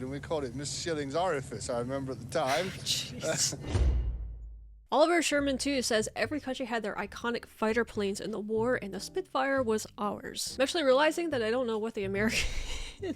And we called it Miss Schilling's orifice, I remember at the time. Jeez. Oliver Sherman too says every country had their iconic fighter planes in the war, and the Spitfire was ours. I'm actually realizing that I don't know what the American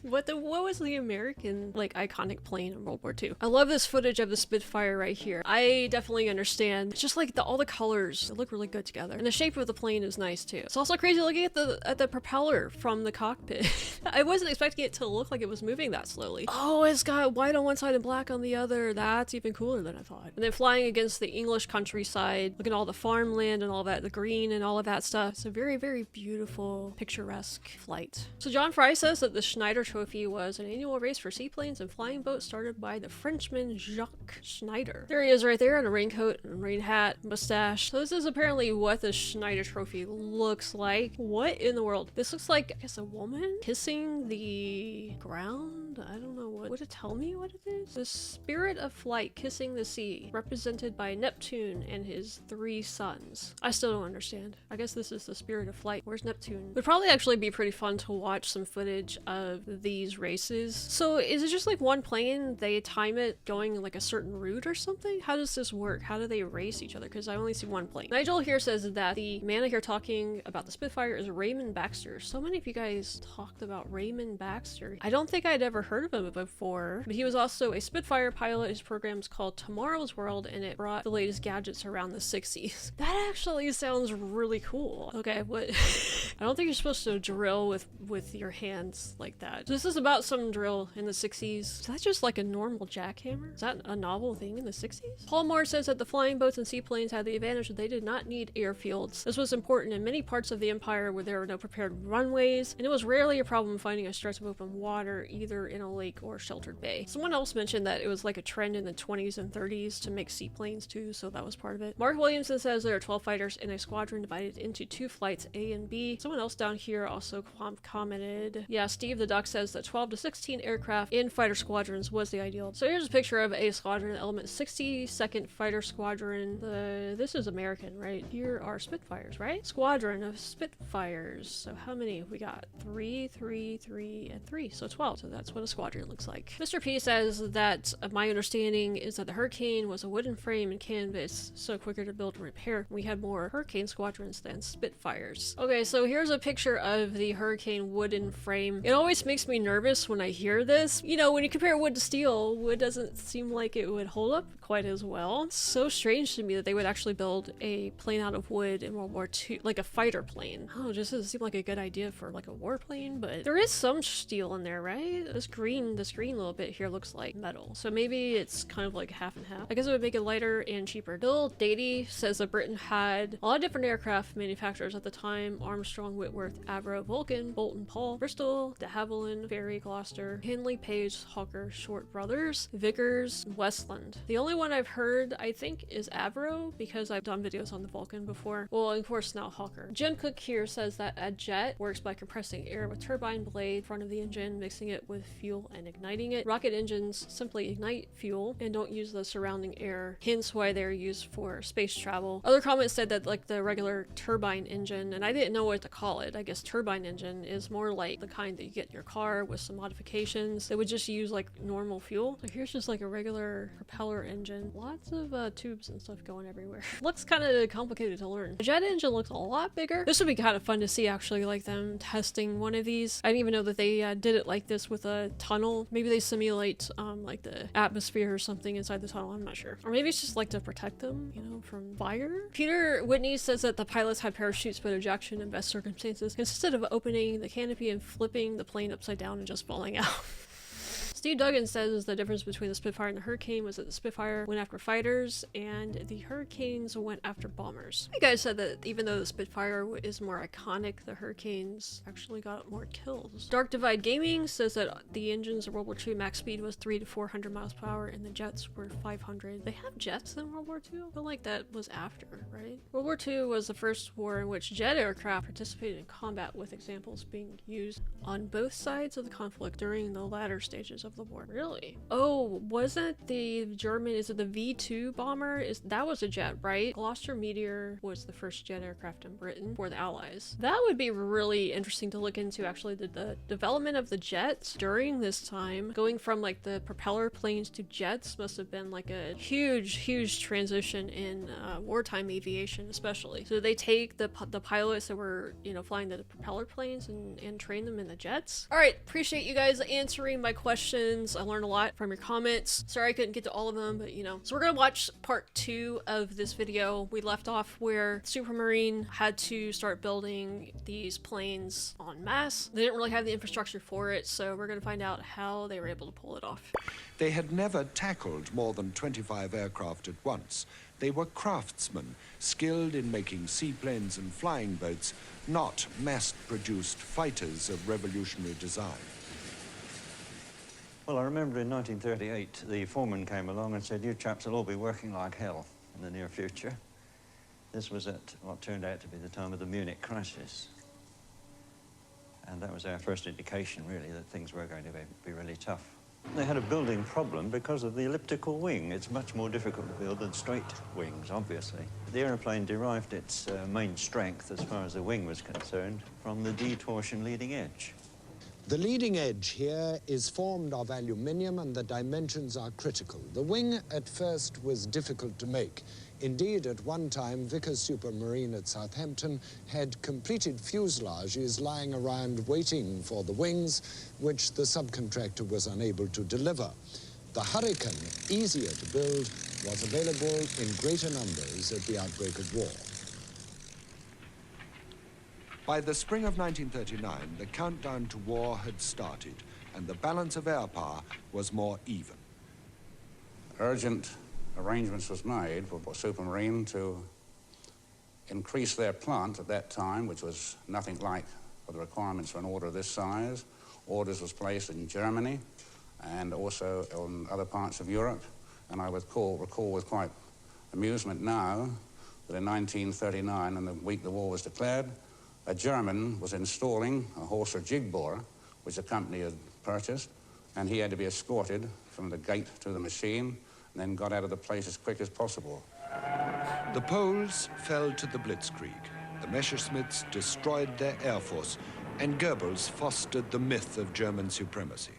what was the American like iconic plane in World War II. I love this footage of the Spitfire right here. I definitely understand. It's just like all the colors, they look really good together, and the shape of the plane is nice too. It's also crazy looking at the propeller from the cockpit. I wasn't expecting it to look like it was moving that slowly. Oh, it's got white on one side and black on the other. That's even cooler than I thought. And then flying against the English countryside, look at all the farmland and all that, the green and all of that stuff. It's a very, very beautiful, picturesque flight. So John Fry says that the Schneider Trophy was an annual race for seaplanes and flying boats started by the Frenchman Jacques Schneider. There he is right there in a raincoat and rain hat, mustache. So this is apparently what the Schneider Trophy looks like. What in the world? This looks like, I guess, a woman kissing the ground? I don't know what. Would it tell me what it is? The spirit of flight kissing the sea, represented by Neptune and his 3 sons. I still don't understand. I guess this is the spirit of flight. Where's Neptune? Would probably actually be pretty fun to watch some footage of these races. So is it just like one plane? They time it going like a certain route or something? How does this work? How do they race each other? Because I only see one plane. Nigel here says that the man here talking about the Spitfire is Raymond Baxter. So many of you guys talked about Raymond Baxter. I don't think I'd ever heard of him before, but he was also a Spitfire pilot. His program's called Tomorrow's World, and it brought the latest gadgets around the 60s. That actually sounds really cool. Okay, what? I don't think you're supposed to drill with your hands like that. This is about some drill in the 60s. Is that just like a normal jackhammer? Is that a novel thing in the 60s? Paul Moore says that the flying boats and seaplanes had the advantage that they did not need airfields. This was important in many parts of the empire where there were no prepared runways, and it was rarely a problem finding a stretch of open water either in a lake or sheltered bay. Someone else mentioned that it was like a trend in the 20s and 30s to make seaplanes too, so that was part of it. Mark Williamson says there are 12 fighters in a squadron divided into 2 flights, A and B. Someone else down here also commented, yeah, Steve the Duck says that 12 to 16 aircraft in fighter squadrons was the ideal. So here's a picture of a squadron, element 62nd Fighter Squadron. This is American, right? Here are Spitfires, right? Squadron of Spitfires. So how many we got? 3, 3, 3, and 3. So 12. So that's what a squadron looks like. Mr. P says that my understanding is that the Hurricane was a wooden frame and canvas, so quicker to build and repair. We had more Hurricane squadrons than Spitfires. Okay, so here's a picture of the Hurricane wooden frame. It always makes me nervous when I hear this. You know, when you compare wood to steel, wood doesn't seem like it would hold up quite as well. It's so strange to me that they would actually build a plane out of wood in World War II, like a fighter plane. Oh, it just doesn't seem like a good idea for like a warplane, but there is some steel in there, right? This green little bit here looks like metal. So maybe it's kind of like half and half. I guess it would make it lighter and cheaper. Bill Datey says that Britain had a lot of different aircraft manufacturers at the time: Armstrong, Whitworth, Avro, Vulcan, Boulton Paul, Bristol, de Havilland, Fairey, Gloucester, Henley, Page, Hawker, Short Brothers, Vickers, Westland. The only one I've heard, I think, is Avro, because I've done videos on the Vulcan before. Well, of course now Hawker. Jim Cook here says that a jet works by compressing air with turbine blade in front of the engine, mixing it with fuel and igniting it. Rocket engines simply ignite fuel and don't use the surrounding air, hence why they're used for space travel. Other comments said that like the regular turbine engine, and I didn't know what to call it. I guess turbine engine is more like the kind that you get in your car with some modifications. They would just use like normal fuel. So here's just like a regular propeller engine. Lots of tubes and stuff going everywhere. Looks kind of complicated to learn. The jet engine looks a lot bigger. This would be kind of fun to see, actually, like them testing one of these. I didn't even know that they did it like this with a tunnel. Maybe they simulate like the atmosphere or something inside the tunnel. I'm not sure. Or maybe it's just like to protect them, you know, from fire. Peter Whitney says that the pilots had parachutes, but ejection in best circumstances consisted of opening the canopy and flipping the plane upside down and just falling out. Steve Duggan says the difference between the Spitfire and the Hurricane was that the Spitfire went after fighters and the Hurricanes went after bombers. You guys said that even though the Spitfire is more iconic, the Hurricanes actually got more kills. Dark Divide Gaming says that the engines of World War II max speed was 300 to 400 miles per hour and the jets were 500. They have jets in World War II? I feel like that was after, right? World War II was the first war in which jet aircraft participated in combat, with examples being used on both sides of the conflict during the latter stages of of the war. Really? Oh, wasn't the German, is it the V2 bomber? That was a jet, right? Gloucester Meteor was the first jet aircraft in Britain for the Allies. That would be really interesting to look into, actually, the development of the jets during this time. Going from like the propeller planes to jets must have been like a huge transition in wartime aviation, especially. So they take the pilots that were, you know, flying the propeller planes and train them in the jets. All right, appreciate you guys answering my questions. I learned a lot from your comments. Sorry I couldn't get to all of them, but you know. So we're gonna watch part 2 of this video. We left off where Supermarine had to start building these planes en masse. They didn't really have the infrastructure for it, so we're gonna find out how they were able to pull it off. They had never tackled more than 25 aircraft at once. They were craftsmen, skilled in making seaplanes and flying boats, not mass-produced fighters of revolutionary design. Well, I remember in 1938, the foreman came along and said, "You chaps will all be working like hell in the near future." This was at what turned out to be the time of the Munich crisis. And that was our first indication, really, that things were going to be really tough. They had a building problem because of the elliptical wing. It's much more difficult to build than straight wings, obviously. The aeroplane derived its main strength, as far as the wing was concerned, from the D-torsion leading edge. The leading edge here is formed of aluminium and the dimensions are critical. The wing at first was difficult to make. Indeed, at one time, Vickers Supermarine at Southampton had completed fuselages lying around waiting for the wings, which the subcontractor was unable to deliver. The Hurricane, easier to build, was available in greater numbers at the outbreak of war. By the spring of 1939, the countdown to war had started, and the balance of air power was more even. Urgent arrangements was made for Supermarine to increase their plant at that time, which was nothing like for the requirements for an order of this size. Orders was placed in Germany and also in other parts of Europe. And I recall with quite amusement now that in 1939, in the week the war was declared, a German was installing a Horser jig borer, which the company had purchased, and he had to be escorted from the gate to the machine and then got out of the place as quick as possible. The Poles fell to the Blitzkrieg. The Messerschmitts destroyed their air force, and Goebbels fostered the myth of German supremacy.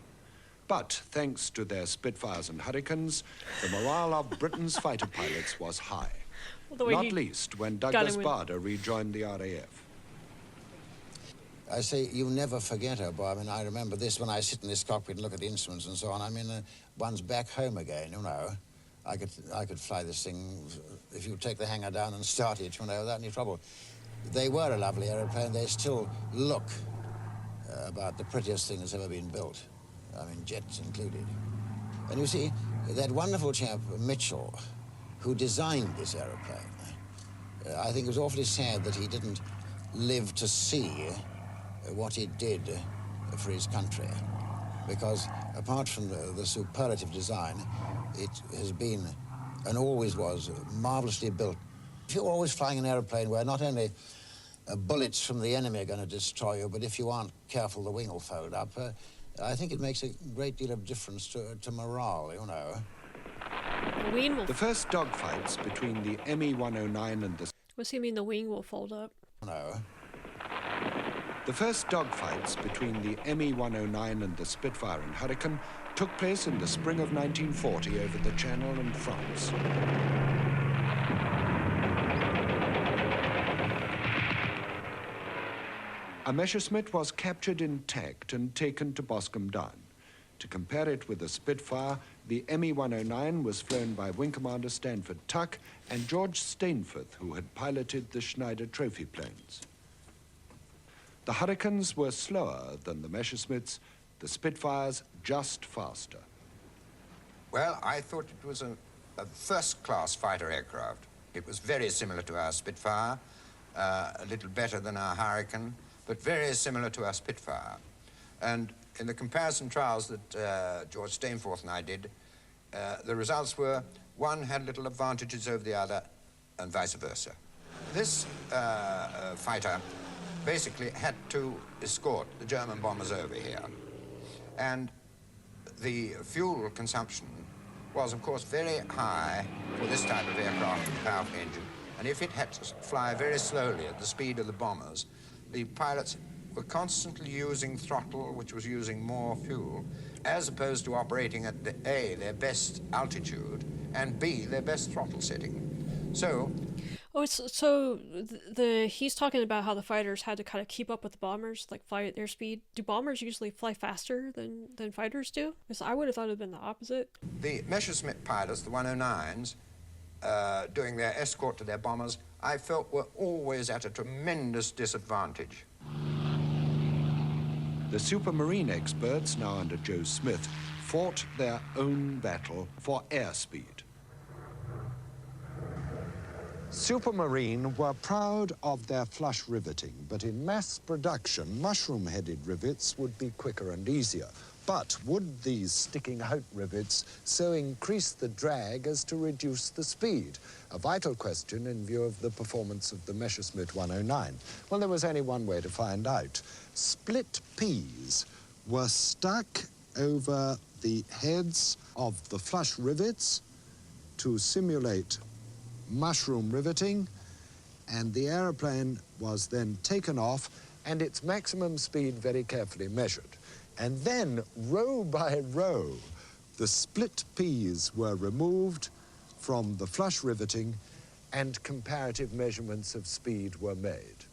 But thanks to their Spitfires and Hurricanes, the morale of Britain's fighter pilots was high. Not least when Douglas Bader rejoined the RAF. I say, you never forget her, Bob. I mean, I remember this when I sit in this cockpit and look at the instruments and so on. I mean, one's back home again, you know. I could fly this thing if you take the hangar down and start it, you know, without any trouble. They were a lovely aeroplane. They still look about the prettiest thing that's ever been built. I mean, jets included. And you see, that wonderful chap, Mitchell, who designed this aeroplane, I think it was awfully sad that he didn't live to see what it did for his country, because apart from the superlative design, it has been and always was marvelously built. If you're always flying an aeroplane where not only bullets from the enemy are going to destroy you, but if you aren't careful, the wing will fold up, I think it makes a great deal of difference to morale, you know. The first dogfights between the Me-109 and the... What's he mean the wing will fold up? No. The first dogfights between the Me-109 and the Spitfire and Hurricane took place in the spring of 1940 over the Channel in France. A Messerschmitt was captured intact and taken to Boscombe Down. To compare it with the Spitfire, the Me-109 was flown by Wing Commander Stanford Tuck and George Stainforth, who had piloted the Schneider trophy planes. The Hurricanes were slower than the Messerschmitts, the Spitfires just faster. Well, I thought it was a first-class fighter aircraft. It was very similar to our Spitfire, a little better than our Hurricane, but very similar to our Spitfire. And in the comparison trials that George Stainforth and I did, the results were one had little advantages over the other and vice versa. This fighter basically had to escort the German bombers over here. And the fuel consumption was, of course, very high for this type of aircraft with a powerful engine. And if it had to fly very slowly at the speed of the bombers, the pilots were constantly using throttle, which was using more fuel, as opposed to operating at A, their best altitude, and B, their best throttle setting. So... Oh, he's talking about how the fighters had to kind of keep up with the bombers, like fly at their speed. Do bombers usually fly faster than fighters do? Because I would have thought it would have been the opposite. The Messerschmitt pilots, the 109s, doing their escort to their bombers, I felt were always at a tremendous disadvantage. The Supermarine experts, now under Joe Smith, fought their own battle for airspeed. Supermarine were proud of their flush riveting, but in mass production, mushroom-headed rivets would be quicker and easier. But would these sticking-out rivets so increase the drag as to reduce the speed? A vital question in view of the performance of the Messerschmitt 109. Well, there was only one way to find out. Split peas were stuck over the heads of the flush rivets to simulate mushroom riveting, and the aeroplane was then taken off and its maximum speed very carefully measured. And then, row by row, the split peas were removed from the flush riveting and comparative measurements of speed were made.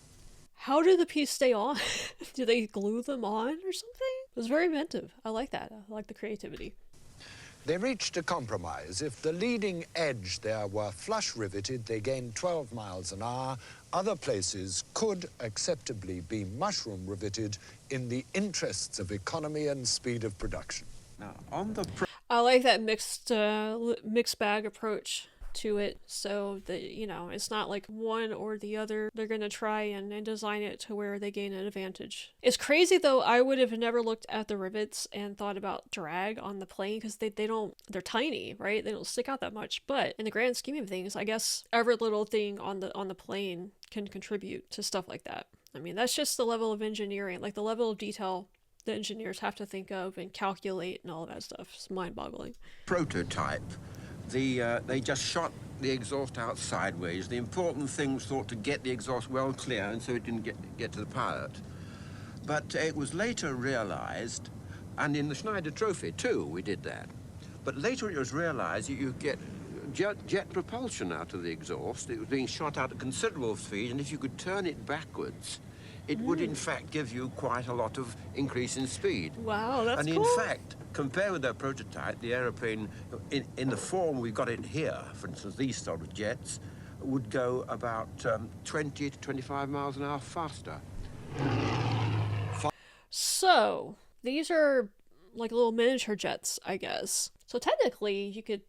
How do the peas stay on? Do they glue them on or something? It was very inventive. I like that. I like the creativity. They reached a compromise. If the leading edge there were flush riveted, they gained 12 miles an hour. Other places could acceptably be mushroom riveted in the interests of economy and speed of production. Now, on the I like that mixed bag approach to it, so that, you know, it's not like one or the other. They're going to try and design it to where they gain an advantage. It's crazy though, I would have never looked at the rivets and thought about drag on the plane, because they're tiny, right? They don't stick out that much, but in the grand scheme of things, I guess every little thing on the plane can contribute to stuff like that. I mean, that's just the level of engineering, like the level of detail the engineers have to think of and calculate and all of that stuff. It's mind-boggling. prototype, they just shot the exhaust out sideways. The important thing was thought to get the exhaust well clear, and so it didn't get to the pilot. But it was later realized, and in the Schneider trophy too, we did that. But later it was realized that you get jet propulsion out of the exhaust. It was being shot out at considerable speed, and if you could turn it backwards, it would in fact give you quite a lot of increase in speed. Wow, that's cool. And in fact, compared with their prototype, the aeroplane, in the form we've got it here, for instance, these sort of jets, would go about 20 to 25 miles an hour faster. So, these are like little miniature jets, I guess. So technically, you could,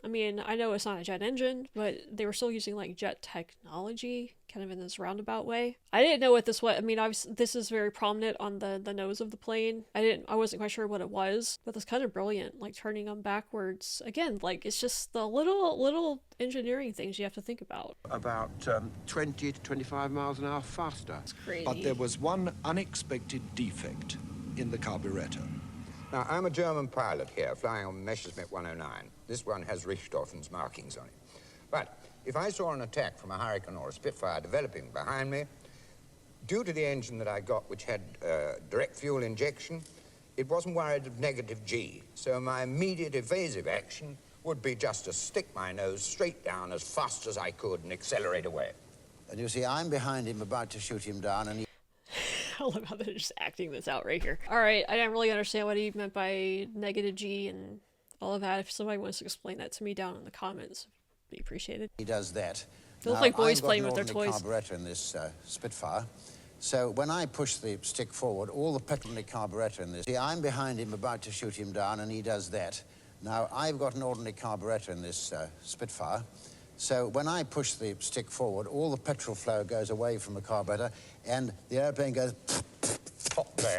I mean, I know it's not a jet engine, but they were still using like jet technology, kind of in this roundabout way. I didn't know what this was. I mean, obviously, this is very prominent on the nose of the plane. I wasn't quite sure what it was, but it's kind of brilliant, like turning them backwards. Again, like it's just the little engineering things you have to think about. About 20 to 25 miles an hour faster. It's crazy. But there was one unexpected defect in the carburetor. Now, I'm a German pilot here, flying on Messerschmitt 109. This one has Richthoffen's markings on it. But if I saw an attack from a Hurricane or a Spitfire developing behind me, due to the engine that I got, which had direct fuel injection, it wasn't worried of negative G. So my immediate evasive action would be just to stick my nose straight down as fast as I could and accelerate away. And you see, I'm behind him about to shoot him down, and he... I love how they're just acting this out right here. All right, I didn't really understand what he meant by negative G and all of that. If somebody wants to explain that to me down in the comments, it'd be appreciated. He does that. They look like boys playing with their toys. I've got an carburetor in this Spitfire. So when I push the stick forward, all the petrol in the carburetor in this... See, I'm behind him about to shoot him down, and he does that. Now, I've got an ordinary carburetor in this Spitfire. So when I push the stick forward, all the petrol flow goes away from the carburetor, and the airplane goes...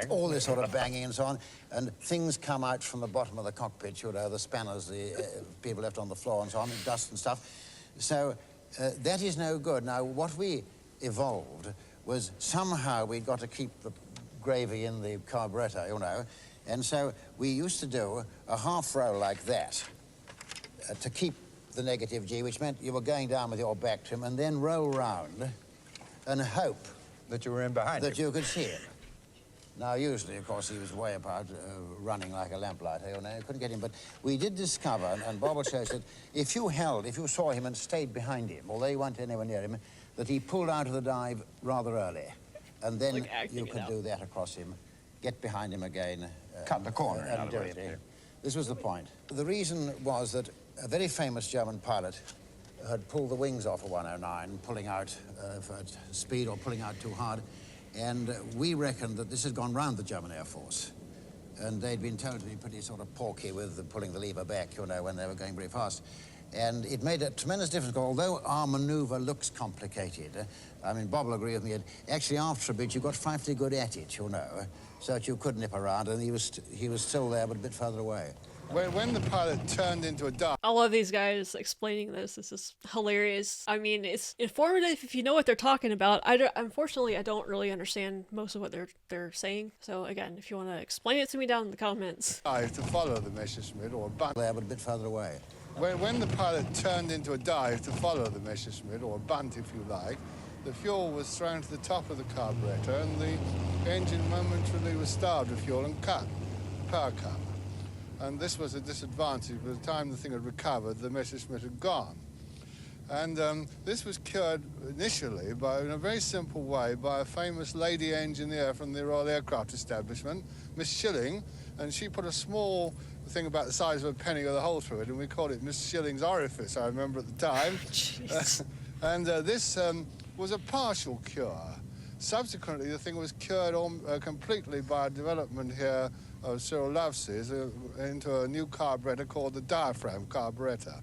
all this sort of banging and so on, and things come out from the bottom of the cockpit, you know, the spanners, the people left on the floor and so on, and dust and stuff. So that is no good. Now, what we evolved was somehow we'd got to keep the gravy in the carburetor, you know. And so we used to do a half roll like that to keep the negative G, which meant you were going down with your back to him and then roll round and hope That you were in behind that him. you could see him. Now, usually, of course, he was way apart, running like a lamplighter, you know, you couldn't get him. But we did discover, and Bob will show us that if you saw him and stayed behind him, although you weren't anywhere near him, that he pulled out of the dive rather early. And then Like acting you it could out. do that across him, get behind him again. Cut the corner, in and other do words. it. This was the point. The reason was that a very famous German pilot had pulled the wings off a 109, pulling out for speed or pulling out too hard. And we reckoned that this had gone round the German Air Force. And they'd been told to be pretty sort of porky with pulling the lever back, you know, when they were going very fast. And it made a tremendous difference, although our maneuver looks complicated. I mean, Bob will agree with me, actually after a bit you got frightfully good at it, you know, so that you could nip around, and he was still there, but a bit further away. When the pilot turned into a dive, I love these guys explaining this. This is hilarious. I mean, it's informative if you know what they're talking about. Unfortunately, I don't really understand most of what they're saying. So again, if you want to explain it to me down in the comments. to follow the Messerschmitt or a bunt. There, but a bit further away. When the pilot turned into a dive to follow the Messerschmitt, or a bunt if you like, the fuel was thrown to the top of the carburetor and the engine momentarily was starved of fuel and cut, power cut. And this was a disadvantage. By the time the thing had recovered, the Messerschmitt had gone. And this was cured initially in a very simple way by a famous lady engineer from the Royal Aircraft Establishment, Miss Schilling, and she put a small thing about the size of a penny with a hole through it, and we called it Miss Schilling's orifice, I remember at the time. And this was a partial cure. Subsequently, the thing was cured completely by a development here of Cyril Lovesey's into a new carburetor called the diaphragm carburetor.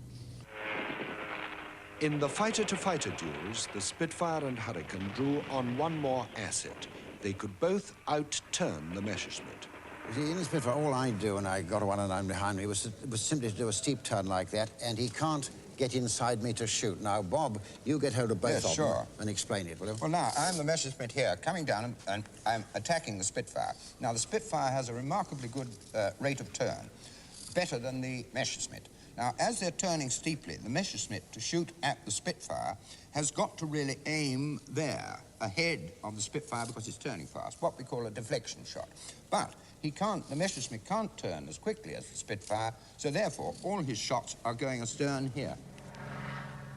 In the fighter-to-fighter duels, the Spitfire and Hurricane drew on one more asset. They could both outturn the Messerschmitt. You see, in the Spitfire, all I do, and I got a 109 behind me, was simply to do a steep turn like that, and he can't get inside me to shoot. Now, Bob, you get hold of both of them and explain it, will you? Well, now, I'm the Messerschmitt here, coming down, and I'm attacking the Spitfire. Now, the Spitfire has a remarkably good rate of turn, better than the Messerschmitt. Now, as they're turning steeply, the Messerschmitt, to shoot at the Spitfire, has got to really aim there, ahead of the Spitfire, because it's turning fast, what we call a deflection shot. But the Messerschmitt can't turn as quickly as the Spitfire, so therefore, all his shots are going astern here.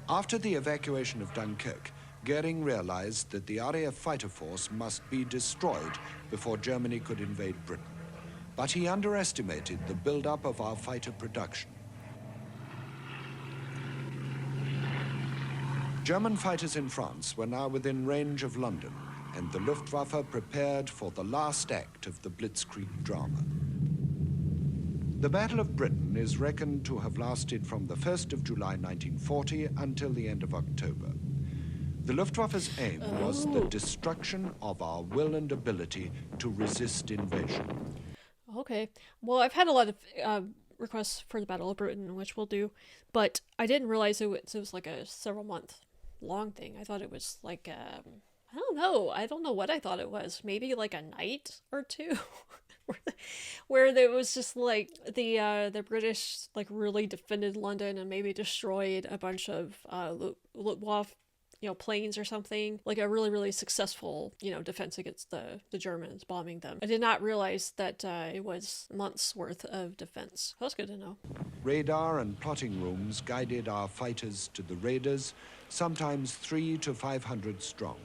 After the evacuation of Dunkirk, Goering realized that the RAF fighter force must be destroyed before Germany could invade Britain. But he underestimated the build-up of our fighter production. German fighters in France were now within range of London, and the Luftwaffe prepared for the last act of the Blitzkrieg drama. The Battle of Britain is reckoned to have lasted from the 1st of July 1940 until the end of October. The Luftwaffe's aim was the destruction of our will and ability to resist invasion. Okay. Well, I've had a lot of requests for the Battle of Britain, which we'll do, but I didn't realize it was like a several-month long thing. I thought it was like, I don't know. I don't know what I thought it was. Maybe like a night or two, where there was just like the British like really defended London and maybe destroyed a bunch of Luftwaffe, planes or something, like a really, really successful, defense against the Germans bombing them. I did not realize that it was months worth of defense. That's good to know. Radar and plotting rooms guided our fighters to the raiders, sometimes 300 to 500 strong.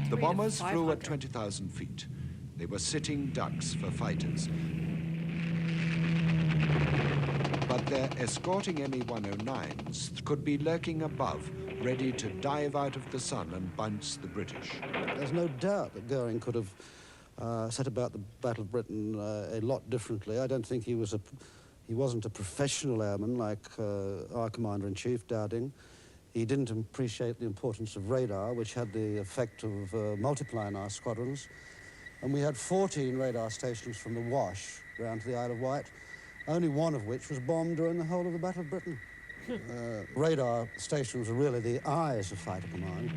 The bombers flew at 20,000 feet. They were sitting ducks for fighters. But their escorting Me-109s could be lurking above, ready to dive out of the sun and bounce the British. There's no doubt that Goering could have set about the Battle of Britain a lot differently. I don't think he wasn't a professional airman like our Commander-in-Chief, Dowding. He didn't appreciate the importance of radar, which had the effect of multiplying our squadrons. And we had 14 radar stations from the Wash down to the Isle of Wight, only one of which was bombed during the whole of the Battle of Britain. Radar stations are really the eyes of fighter command.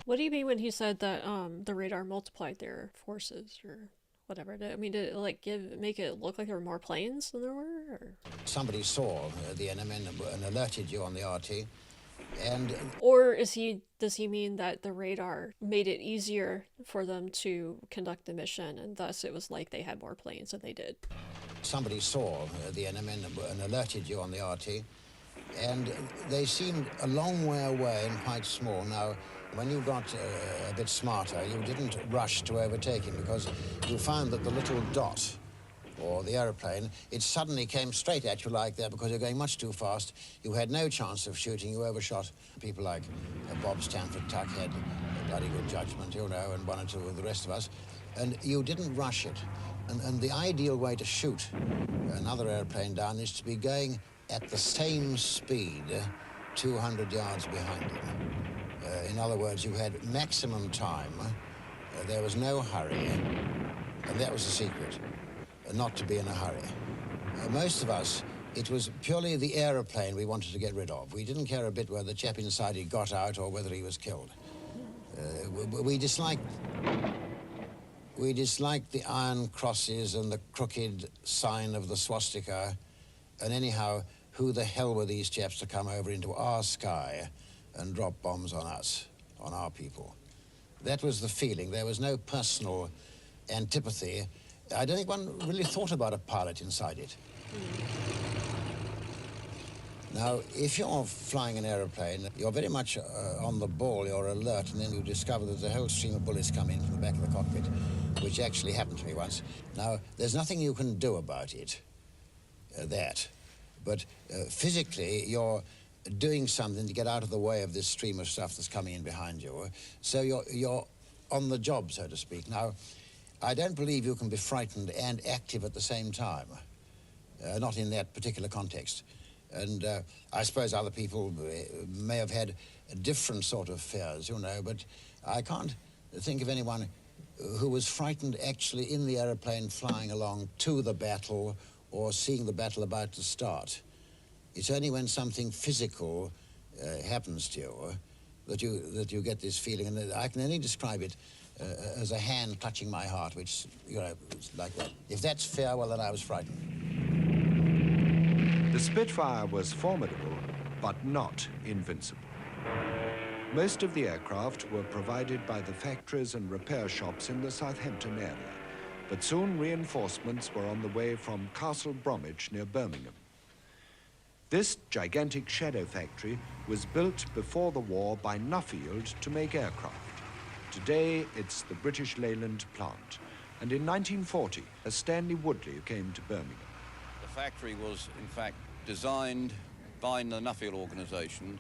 What do you mean when he said that the radar multiplied their forces or whatever? I mean, did it like make it look like there were more planes than there were? Or? Somebody saw the enemy and alerted you on the RT, and... Or does he mean that the radar made it easier for them to conduct the mission, and thus it was like they had more planes than they did? Somebody saw the enemy and alerted you on the RT, and they seemed a long way away and quite small. Now, when you got a bit smarter, you didn't rush to overtake him because you found that the little dot, or the aeroplane, it suddenly came straight at you like that because you're going much too fast. You had no chance of shooting. You overshot. People like Bob Stanford Tuck had a bloody good judgment, you know, and one or two of the rest of us. And you didn't rush it. And the ideal way to shoot another airplane down is to be going at the same speed 200 yards behind him. In other words, you had maximum time, there was no hurry, and that was the secret, not to be in a hurry. Most of us, it was purely the aeroplane we wanted to get rid of. We didn't care a bit whether the chap inside he got out or whether he was killed. We disliked the iron crosses and the crooked sign of the swastika, and anyhow, who the hell were these chaps to come over into our sky and drop bombs on us, on our people? That was the feeling. There was no personal antipathy. I don't think one really thought about a pilot inside it. Now, if you're flying an aeroplane, you're very much on the ball, you're alert, and then you discover that the whole stream of bullets come in from the back of the cockpit, which actually happened to me once. Now, there's nothing you can do about it, but physically, you're doing something to get out of the way of this stream of stuff that's coming in behind you. So you're on the job, so to speak. Now, I don't believe you can be frightened and active at the same time, not in that particular context. And I suppose other people may have had a different sort of fears, you know, but I can't think of anyone who was frightened actually in the aeroplane flying along to the battle or seeing the battle about to start. It's only when something physical happens to you that you get this feeling, and I can only describe it as a hand clutching my heart, which, you know, like that. If that's fair, well, then I was frightened. The Spitfire was formidable, but not invincible. Most of the aircraft were provided by the factories and repair shops in the Southampton area, but soon reinforcements were on the way from Castle Bromwich near Birmingham. This gigantic shadow factory was built before the war by Nuffield to make aircraft. Today, it's the British Leyland plant. And in 1940, a Stanley Woodley came to Birmingham. The factory was, in fact, designed by the Nuffield organisation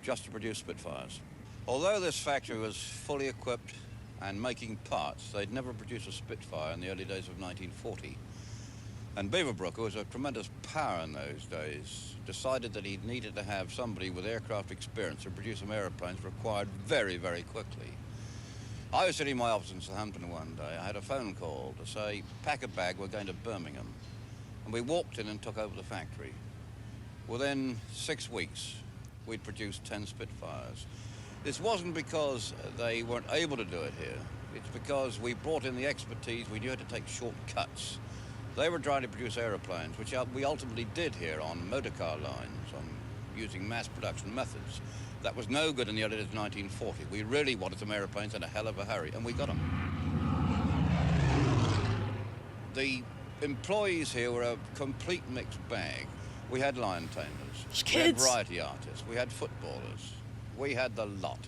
just to produce Spitfires. Although this factory was fully equipped and making parts, they'd never produced a Spitfire in the early days of 1940. And Beaverbrook, who was a tremendous power in those days, decided that he needed to have somebody with aircraft experience to produce some airplanes required very, very quickly. I was sitting in my office in Southampton one day. I had a phone call to say, pack a bag, we're going to Birmingham. And we walked in and took over the factory. Within 6 weeks, we'd produced 10 Spitfires. This wasn't because they weren't able to do it here. It's because we brought in the expertise, we knew how to take shortcuts. They were trying to produce aeroplanes, which we ultimately did here on motorcar lines, using mass production methods. That was no good in the early days of 1940. We really wanted some aeroplanes in a hell of a hurry, and we got them. The employees here were a complete mixed bag. We had lion tamers, we had variety artists, we had footballers, we had the lot.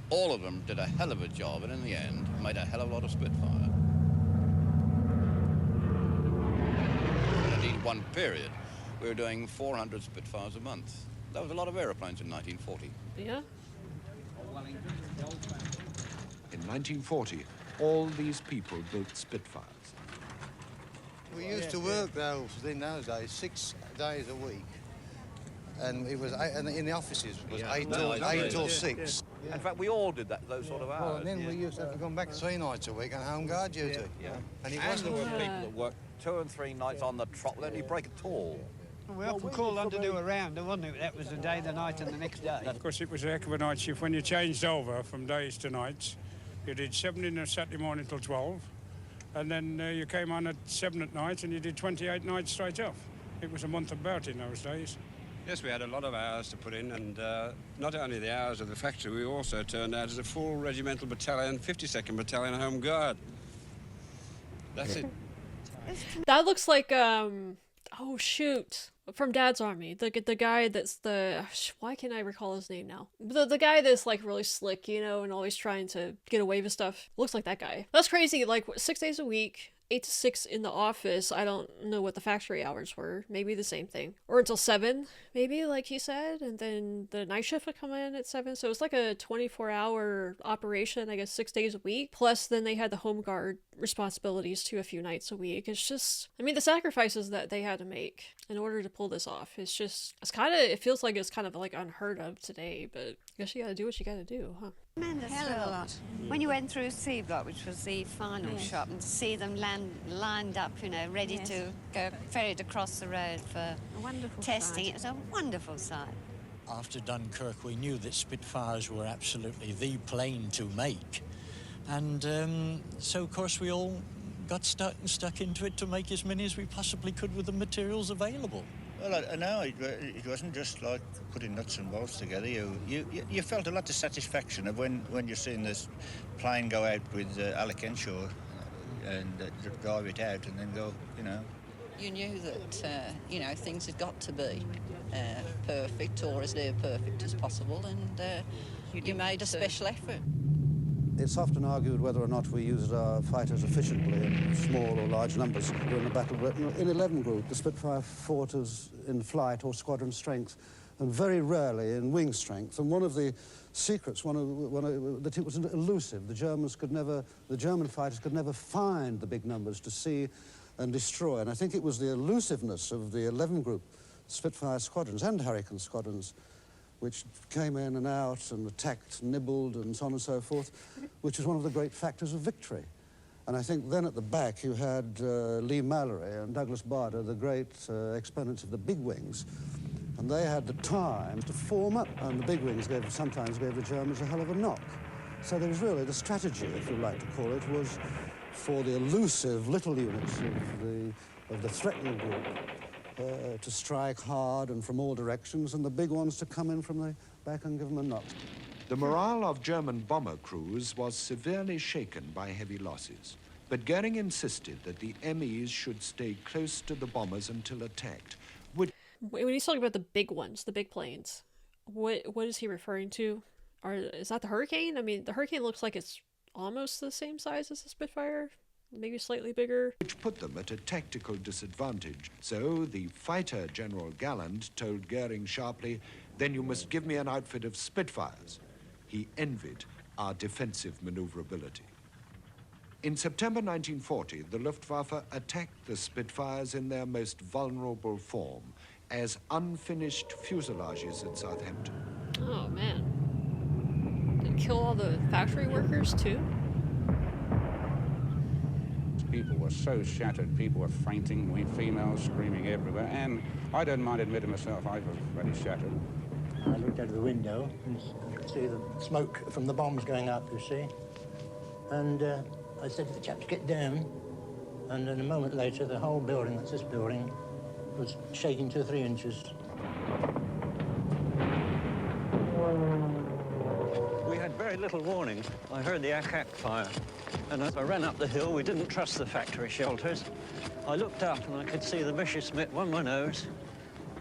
All of them did a hell of a job, and in the end, made a hell of a lot of Spitfire. Indeed, one period, we were doing 400 Spitfires a month. That was a lot of aeroplanes in 1940. Yeah. In 1940, all these people built Spitfires. We used to work those in those days 6 days a week. and it was and in the offices was Yeah. 8 No, or 6. Yeah. In fact, we all did those sort of hours. Well, and then we used to have to come back 3 nights a week on home guard duty. Yeah. And it And wasn't. there were people that worked 2 and 3 nights on the trot, let you break at all. We often called on to do a round, wasn't it? That was the day, the night, and the next day. Of course, it was a heck of a night shift when you changed over from days to nights. You did 7 in a Saturday morning till 12, and then you came on at 7 at night, and you did 28 nights straight off. It was a month of bout in those days. Yes, we had a lot of hours to put in, and not only the hours of the factory, we also turned out as a full regimental battalion, 52nd Battalion Home Guard. That's it. That looks like, oh shoot, from Dad's Army. The guy that's why can't I recall his name now? The guy that's like really slick, you know, and always trying to get away with stuff. Looks like that guy. That's crazy, like 6 days a week. 8 to 6 in the office. I don't know what the factory hours were. Maybe the same thing. Or until 7, maybe, like he said. And then the night shift would come in at 7. So it's like a 24-hour operation, I guess 6 days a week. Plus, then they had the home guard responsibilities too a few nights a week. It's just, I mean, the sacrifices that they had to make in order to pull this off. It's just, it feels like it's kind of like unheard of today. But I guess you gotta do what you gotta do, huh? Tremendous hell of a lot. When you went through C Block, which was the final shop, and to see them lined up, you know, ready to go ferried across the road for testing, it was a wonderful sight. After Dunkirk, we knew that Spitfires were absolutely the plane to make. And so, of course, we all got stuck into it to make as many as we possibly could with the materials available. Well, no, it wasn't just like putting nuts and bolts together. You felt a lot of satisfaction of when you're seeing this plane go out with Alec Henshaw and drive it out and then go, you know. You knew that, you know, things had got to be perfect or as near perfect as possible, and you made a special effort. It's often argued whether or not we used our fighters efficiently in small or large numbers during the Battle of Britain. In 11 Group, the Spitfire fought us in flight or squadron strength, and very rarely in wing strength. And one of the secrets, that it was elusive. The German fighters could never find the big numbers to see and destroy. And I think it was the elusiveness of the 11 Group Spitfire squadrons and Hurricane squadrons, which came in and out and attacked, nibbled, and so on and so forth, which was one of the great factors of victory. And I think then at the back you had Lee Mallory and Douglas Bader, the great exponents of the big wings, and they had the time to form up, and the big wings sometimes gave the Germans a hell of a knock. So there was really the strategy, if you like to call it, was for the elusive little units of the threatening group to strike hard and from all directions, and the big ones to come in from the back and give them a knock. The morale of German bomber crews was severely shaken by heavy losses, but Goering insisted that the MEs should stay close to the bombers until attacked. When he's talking about the big ones, the big planes, what is he referring to? Or is that the Hurricane? I mean, the Hurricane looks like it's almost the same size as the Spitfire. Maybe slightly bigger. Which put them at a tactical disadvantage. So the fighter General Galland told Goering sharply, "Then you must give me an outfit of Spitfires." He envied our defensive maneuverability. In September 1940, the Luftwaffe attacked the Spitfires in their most vulnerable form, as unfinished fuselages at Southampton. Oh, man. Did it kill all the factory workers, too? People were so shattered, people were fainting, we females screaming everywhere, and I don't mind admitting myself, I was very shattered. I looked out of the window and could see the smoke from the bombs going up, you see. And I said to the chaps, "Get down." And then a moment later, the whole building, that's this building, was shaking 2 or 3 inches. We had very little warning. I heard the ack-ack fire, and as I ran up the hill, we didn't trust the factory shelters. I looked up and I could see the Messerschmitt on my nose,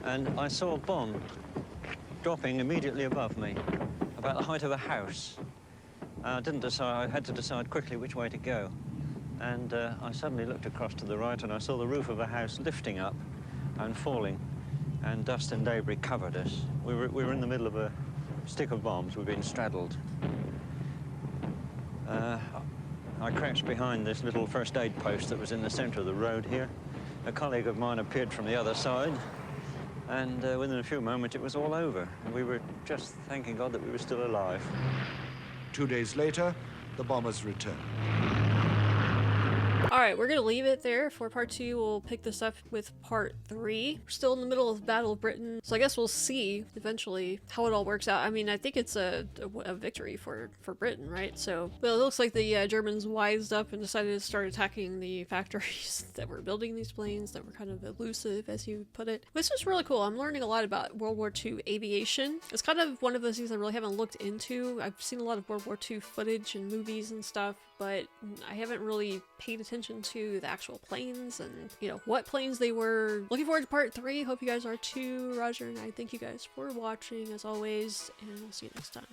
and I saw a bomb dropping immediately above me, about the height of a house. I had to decide quickly which way to go. And I suddenly looked across to the right and I saw the roof of a house lifting up and falling, and dust and debris covered us. We were in the middle of a stick of bombs. We'd been straddled. I crouched behind this little first aid post that was in the center of the road here. A colleague of mine appeared from the other side, And within a few moments, it was all over. And we were just thanking God that we were still alive. 2 days later, the bombers returned. Alright, we're gonna leave it there for part 2. We'll pick this up with part 3. We're still in the middle of the Battle of Britain, so I guess we'll see eventually how it all works out. I mean, I think it's a victory for Britain, right? So, well, it looks like the Germans wised up and decided to start attacking the factories that were building these planes that were kind of elusive, as you put it. This is really cool. I'm learning a lot about World War II aviation. It's kind of one of those things I really haven't looked into. I've seen a lot of World War II footage and movies and stuff, but I haven't really paid attention to the actual planes and, you know, what planes they were. Looking forward to part 3. Hope you guys are too. Roger and I thank you guys for watching as always, and I'll see you next time.